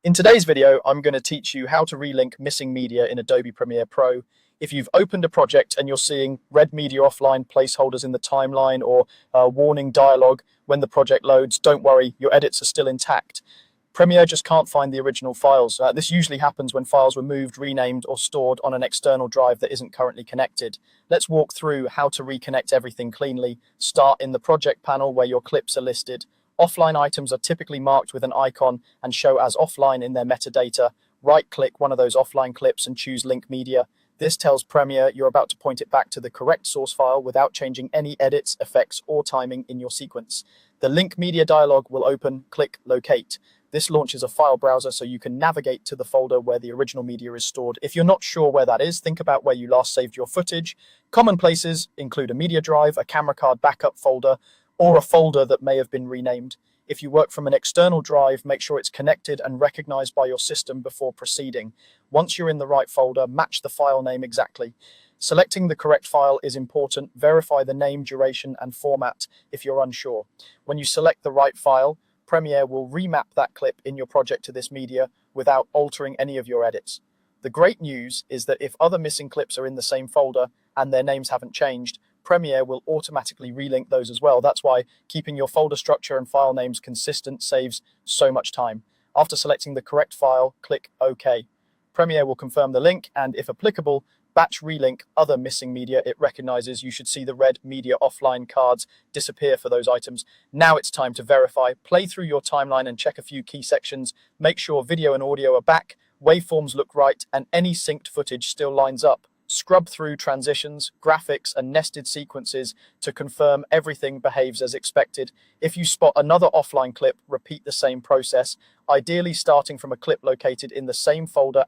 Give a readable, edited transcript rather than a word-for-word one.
In today's video, I'm going to teach you how to relink missing media in Adobe Premiere Pro. If you've opened a project and you're seeing red media offline placeholders in the timeline or warning dialog when the project loads, don't worry, your edits are still intact. Premiere just can't find the original files. This usually happens when files were moved, renamed, or stored on an external drive that isn't currently connected. Let's walk through how to reconnect everything cleanly. Start in the project panel where your clips are listed. Offline items are typically marked with an icon and show as offline in their metadata. Right-click one of those offline clips and choose Link Media. This tells Premiere you're about to point it back to the correct source file without changing any edits, effects, or timing in your sequence. The Link Media dialog will open. Click Locate. This launches a file browser so you can navigate to the folder where the original media is stored. If you're not sure where that is, think about where you last saved your footage. Common places include a media drive, a camera card backup folder, or a folder that may have been renamed. If you work from an external drive, make sure it's connected and recognized by your system before proceeding. Once you're in the right folder, match the file name exactly. Selecting the correct file is important. Verify the name, duration, and format if you're unsure. When you select the right file, Premiere will remap that clip in your project to this media without altering any of your edits. The great news is that if other missing clips are in the same folder and their names haven't changed, Premiere will automatically relink those as well. That's why keeping your folder structure and file names consistent saves so much time. After selecting the correct file, click OK. Premiere will confirm the link and, if applicable, batch relink other missing media it recognizes. You should see the red media offline cards disappear for those items. Now it's time to verify. Play through your timeline and check a few key sections. Make sure video and audio are back, waveforms look right, and any synced footage still lines up. Scrub through transitions, graphics, and nested sequences to confirm everything behaves as expected. If you spot another offline clip, repeat the same process, ideally starting from a clip located in the same folder as